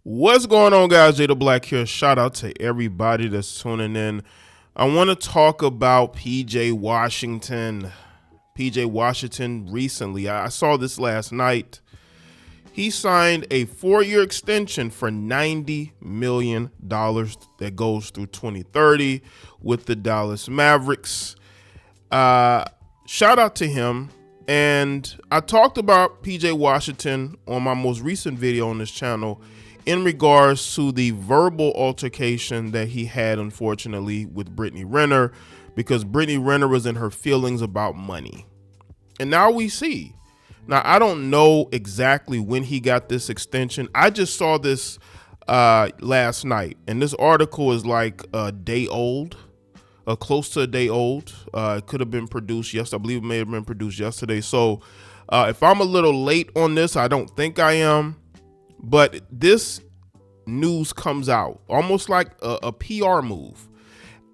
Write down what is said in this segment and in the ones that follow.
What's going on, guys? Jay the Black here. Shout out to everybody that's tuning in. I want to talk about PJ Washington. PJ Washington recently, I saw this last night. He signed a 4-year extension for $90 million that goes through 2030 with the Dallas Mavericks. Shout out to him. And I talked about PJ Washington on my most recent video on this channel in regards to the verbal altercation that he had, unfortunately, with Brittany Renner, because Brittany Renner was in her feelings about money. And now we see. Now, I don't know exactly when he got this extension. I just saw this last night, and this article is like a day old, close to a day old. It could have been produced yesterday. I believe it may have been produced yesterday. So if I'm a little late on this, I don't think I am. But this news comes out almost like a PR move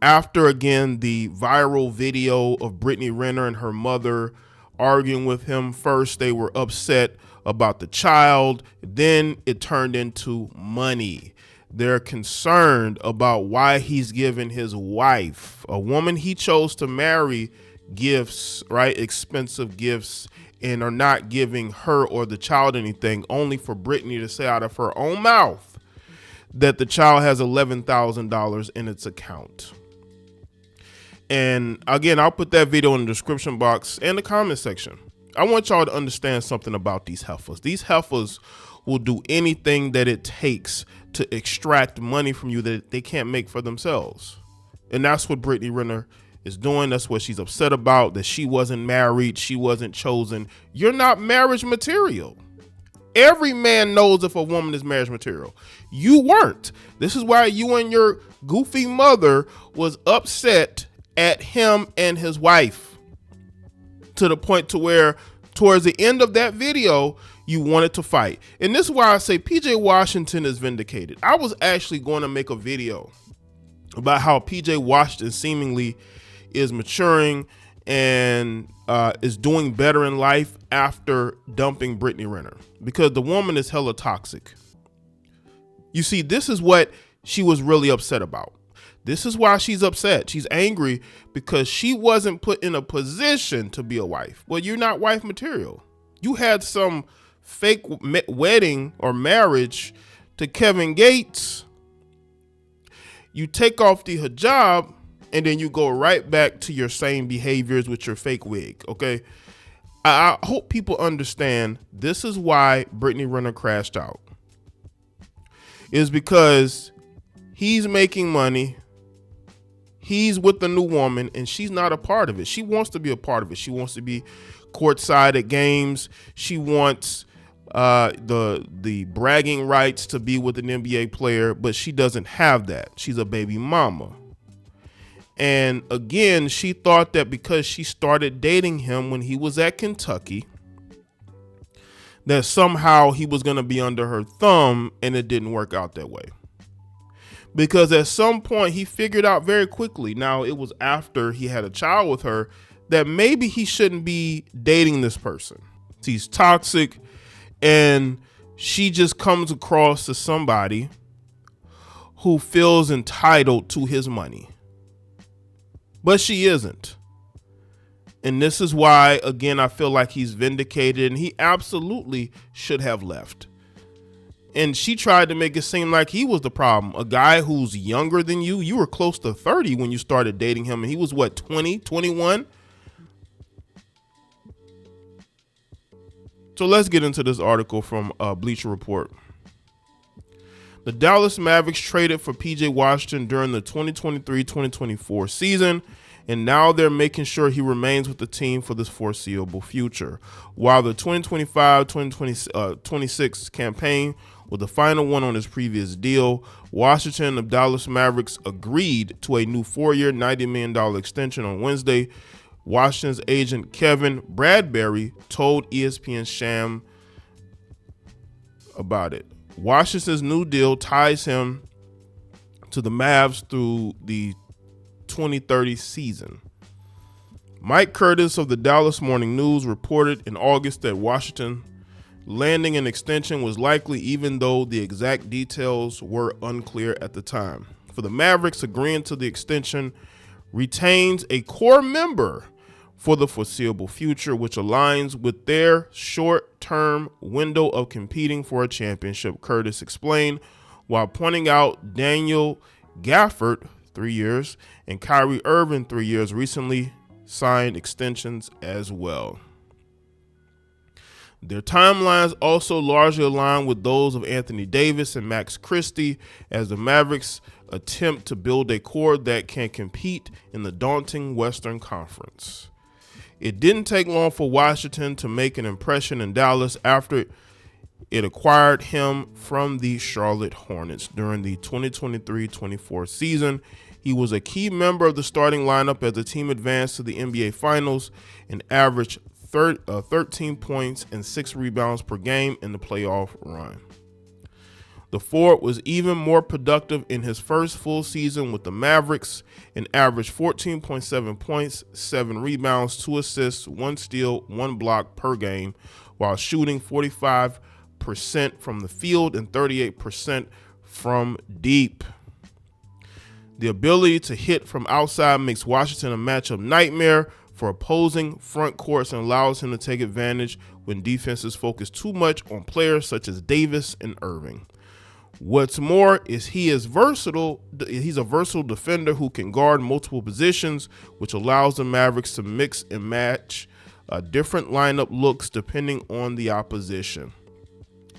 after, again, the viral video of Brittany Renner and her mother arguing with him. First, they were upset about the child. Then it turned into money. They're concerned about why he's giving his wife, a woman he chose to marry, gifts, right? Expensive gifts, and are not giving her or the child anything, only for Brittany to say out of her own mouth that the child has $11,000 in its account. And again, I'll put that video in the description box and the comment section. I want y'all to understand something about these heifers. These heifers will do anything that it takes to extract money from you that they can't make for themselves. And that's what Brittany Renner is doing. That's what she's upset about, that she wasn't married, she wasn't chosen. You're not marriage material. Every man knows if a woman is marriage material. You weren't. This is why you and your goofy mother was upset at him and his wife, to the point to where towards the end of that video, you wanted to fight. And this is why I say PJ Washington is vindicated. I was actually going to make a video about how PJ Washington seemingly is maturing and is doing better in life after dumping Brittany Renner, because the woman is hella toxic. You see, this is what she was really upset about. This is why she's upset. She's angry because she wasn't put in a position to be a wife. Well, you're not wife material. You had some fake wedding or marriage to Kevin Gates. You take off the hijab and then you go right back to your same behaviors with your fake wig, okay? I hope people understand this is why Brittany Renner crashed out. Is because he's making money, he's with the new woman, and she's not a part of it. She wants to be a part of it. She wants to be courtside at games. She wants the bragging rights to be with an NBA player, but she doesn't have that. She's a baby mama. And again, she thought that because she started dating him when he was at Kentucky, that somehow he was going to be under her thumb, and it didn't work out that way. Because at some point he figured out very quickly, now it was after he had a child with her, that maybe he shouldn't be dating this person. He's toxic, and she just comes across as somebody who feels entitled to his money. But she isn't. And this is why, again, I feel like he's vindicated, and he absolutely should have left. And she tried to make it seem like he was the problem. A guy who's younger than you. You were close to 30 when you started dating him, and he was what, 20, 21? So let's get into this article from Bleacher Report. The Dallas Mavericks traded for PJ Washington during the 2023-2024 season, and now they're making sure he remains with the team for this foreseeable future. While the 2025-2026 campaign was the final one on his previous deal, Washington and the Dallas Mavericks agreed to a new 4-year, $90 million extension on Wednesday. Washington's agent Kevin Bradbury told ESPN Sham about it. Washington's new deal ties him to the Mavs through the 2030 season. Mike Curtis of the Dallas Morning News reported in August that Washington landing an extension was likely, even though the exact details were unclear at the time. For the Mavericks, agreeing to the extension retains a core member for the foreseeable future, which aligns with their short-term window of competing for a championship, Curtis explained, while pointing out Daniel Gafford, 3 years, and Kyrie Irving, 3 years, recently signed extensions as well. Their timelines also largely align with those of Anthony Davis and Max Christie, as the Mavericks attempt to build a core that can compete in the daunting Western Conference. It didn't take long for Washington to make an impression in Dallas after it acquired him from the Charlotte Hornets during the 2023-24 season. He was a key member of the starting lineup as the team advanced to the NBA Finals and averaged 13 points and 6 rebounds per game in the playoff run. The forward was even more productive in his first full season with the Mavericks and averaged 14.7 points, 7 rebounds, 2 assists, 1 steal, 1 block per game, while shooting 45% from the field and 38% from deep. The ability to hit from outside makes Washington a matchup nightmare for opposing front courts and allows him to take advantage when defenses focus too much on players such as Davis and Irving. What's more is he is versatile. He's a versatile defender who can guard multiple positions, which allows the Mavericks to mix and match different lineup looks depending on the opposition.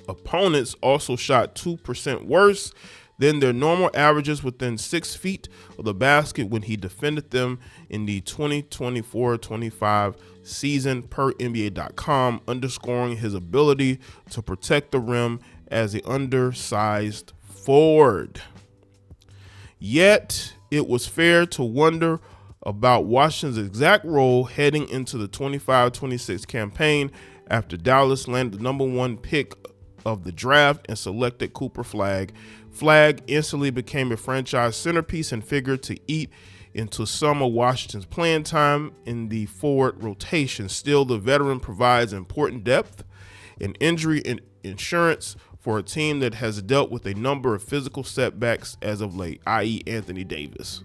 Opponents also shot 2% worse than their normal averages within 6 feet of the basket when he defended them in the 2024-25 season, per NBA.com, underscoring his ability to protect the rim as an undersized forward. Yet, it was fair to wonder about Washington's exact role heading into the 25-26 campaign after Dallas landed the number 1 pick of the draft and selected Cooper Flagg. Flagg instantly became a franchise centerpiece and figure to eat into some of Washington's playing time in the forward rotation. Still, the veteran provides important depth and injury insurance for a team that has dealt with a number of physical setbacks as of late, i.e. Anthony Davis.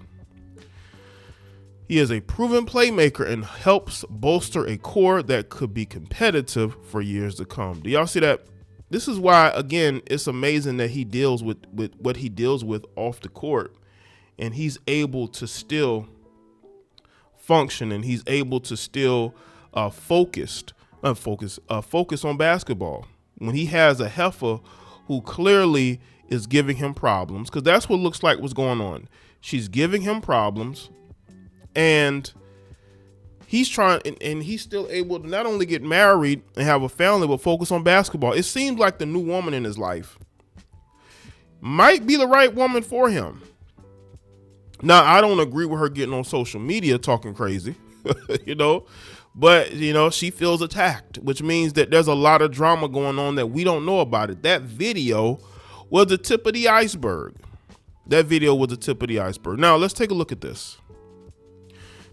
He is a proven playmaker and helps bolster a core that could be competitive for years to come. Do y'all see that? This is why, again, it's amazing that he deals with what he deals with off the court, and he's able to still function, and he's able to still focus on basketball. When he has a heifer who clearly is giving him problems, because that's what looks like what's going on. She's giving him problems, and he's trying, and he's still able to not only get married and have a family, but focus on basketball. It seems like the new woman in his life might be the right woman for him. Now, I don't agree with her getting on social media talking crazy, but, she feels attacked, which means that there's a lot of drama going on that we don't know about it. That video was the tip of the iceberg. Now, let's take a look at this.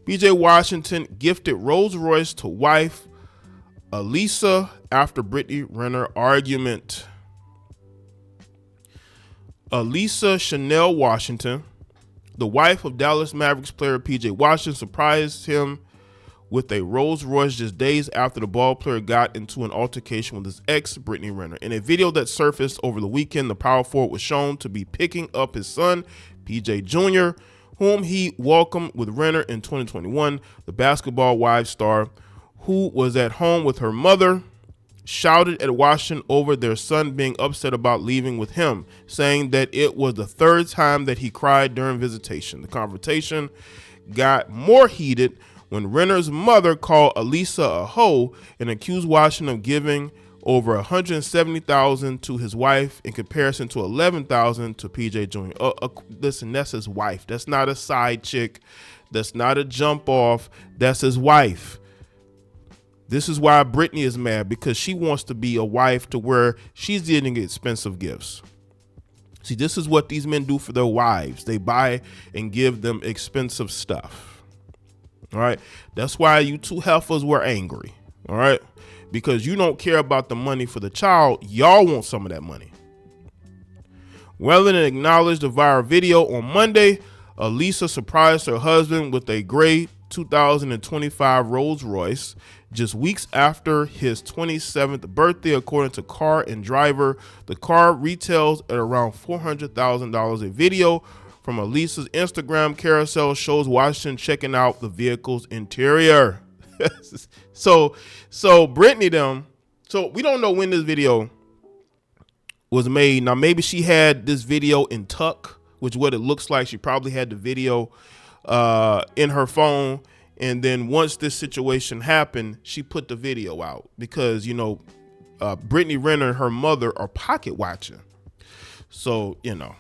PJ Washington gifted Rolls Royce to wife Alisa after Brittany Renner argument. Alisa Chanel Washington, the wife of Dallas Mavericks player PJ Washington, surprised him with a Rolls Royce just days after the ball player got into an altercation with his ex, Brittany Renner. In a video that surfaced over the weekend, the power forward was shown to be picking up his son, PJ Jr., whom he welcomed with Renner in 2021. The Basketball Wives star, who was at home with her mother, shouted at Washington over their son being upset about leaving with him, saying that it was the 3rd time that he cried during visitation. The confrontation got more heated when Renner's mother called Alisa a hoe and accused Washington of giving over $170,000 to his wife in comparison to $11,000 to PJ Jr. Listen, that's his wife. That's not a side chick. That's not a jump off. That's his wife. This is why Brittany is mad, because she wants to be a wife to where she's getting expensive gifts. See, this is what these men do for their wives. They buy and give them expensive stuff. All right. That's why you two heifers were angry. All right. because you don't care about the money for the child. Y'all want some of that money. Rather than acknowledge the viral video on Monday, Alisa surprised her husband with a gray 2025 Rolls Royce just weeks after his 27th birthday. According to Car and Driver, the car retails at around $400,000. A video from Alisa's Instagram carousel shows Washington checking out the vehicle's interior. So Brittany them. So we don't know when this video was made. Now maybe she had this video in tuck, which is what it looks like. She probably had the video in her phone, and then once this situation happened, she put the video out because, you know, Brittany Renner and her mother are pocket watching. So, you know,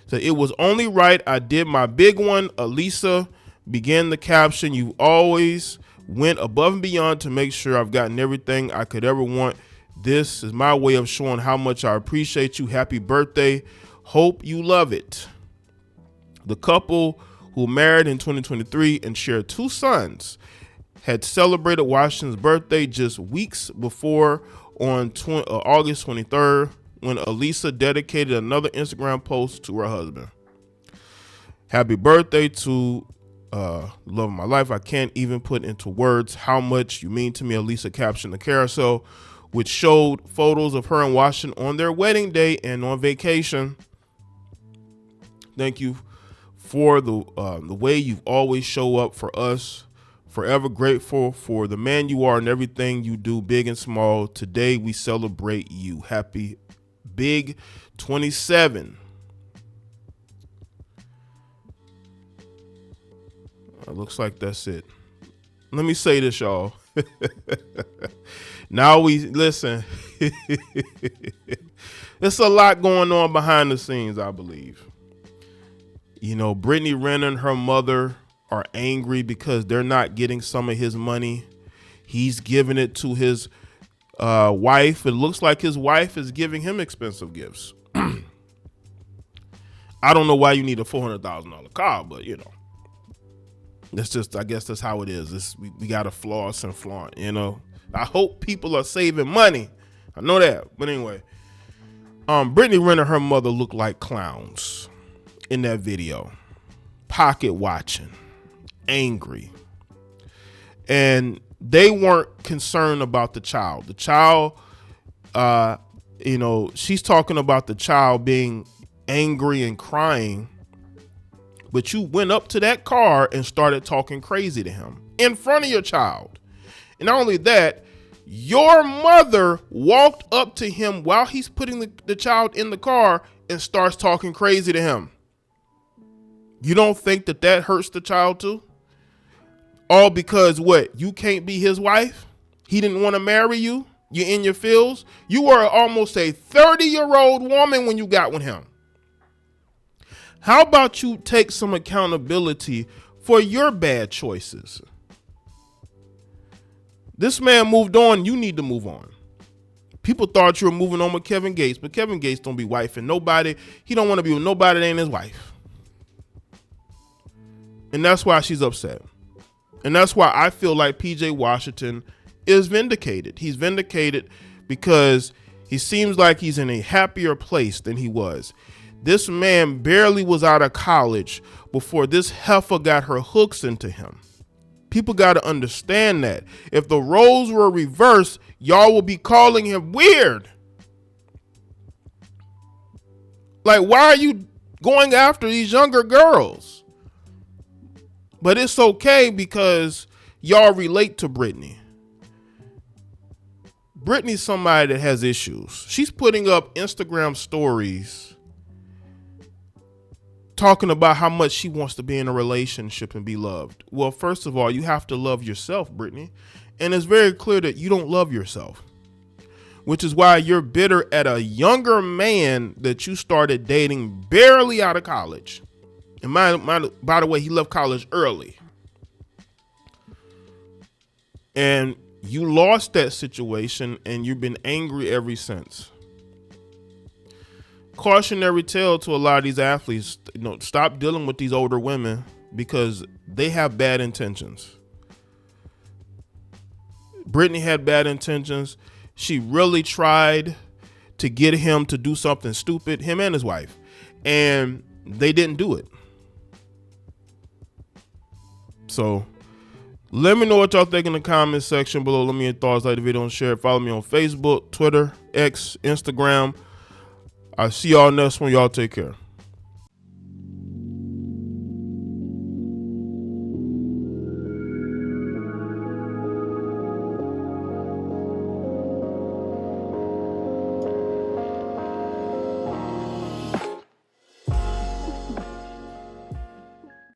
so it was only right I did my big one. Alisa began the caption. You always went above and beyond to make sure I've gotten everything I could ever want. This is my way of showing how much I appreciate you. Happy birthday. Hope you love it. The couple, who married in 2023 and shared 2 sons, had celebrated Washington's birthday just weeks before on August 23rd, when Alisa dedicated another Instagram post to her husband. Happy birthday to love of my life. I can't even put into words how much you mean to me, Alisa captioned the carousel, which showed photos of her and Washington on their wedding day and on vacation. Thank you for the way you've always show up for us. Forever grateful for the man you are and everything you do, big and small. Today we celebrate you. Happy big 27. Looks like that's it. Let me say this, y'all. Now we listen. There's a lot going on behind the scenes, I believe. You know, Brittany Renner and her mother are angry because they're not getting some of his money. He's giving it to his wife. It looks like his wife is giving him expensive gifts. I don't know why you need a $400,000 car, but you know, that's just, I guess that's how it is. We got to floss and flaunt, you know. I hope people are saving money. I know that. But anyway, Brittany Renner and her mother look like clowns in that video, pocket watching, angry, and they weren't concerned about the child. The child, you know, she's talking about the child being angry and crying, but you went up to that car and started talking crazy to him in front of your child. And not only that, your mother walked up to him while he's putting the child in the car and starts talking crazy to him. You don't think that hurts the child too? All because what? You can't be his wife? He didn't want to marry you? You're in your feels? You were almost a 30-year-old woman when you got with him. How about you take some accountability for your bad choices? This man moved on. You need to move on. People thought you were moving on with Kevin Gates, but Kevin Gates don't be wifing nobody. He don't want to be with nobody that ain't his wife. And that's why she's upset. And that's why I feel like PJ Washington is vindicated. He's vindicated because he seems like he's in a happier place than he was. This man barely was out of college before this heifer got her hooks into him. People got to understand that. If the roles were reversed, y'all will be calling him weird. Like, why are you going after these younger girls? But it's okay because y'all relate to Brittany. Brittany's somebody that has issues. She's putting up Instagram stories talking about how much she wants to be in a relationship and be loved. Well, first of all, you have to love yourself, Brittany. And it's very clear that you don't love yourself, which is why you're bitter at a younger man that you started dating barely out of college. And by the way, he left college early. And you lost that situation and you've been angry ever since. Cautionary tale to a lot of these athletes, you know, stop dealing with these older women because they have bad intentions. Brittany had bad intentions. She really tried to get him to do something stupid, him and his wife, and they didn't do it. So let me know what y'all think in the comment section below. Let me know your thoughts, like the video and share it. Follow me on Facebook, Twitter, X, Instagram. I'll see y'all next one. Y'all take care.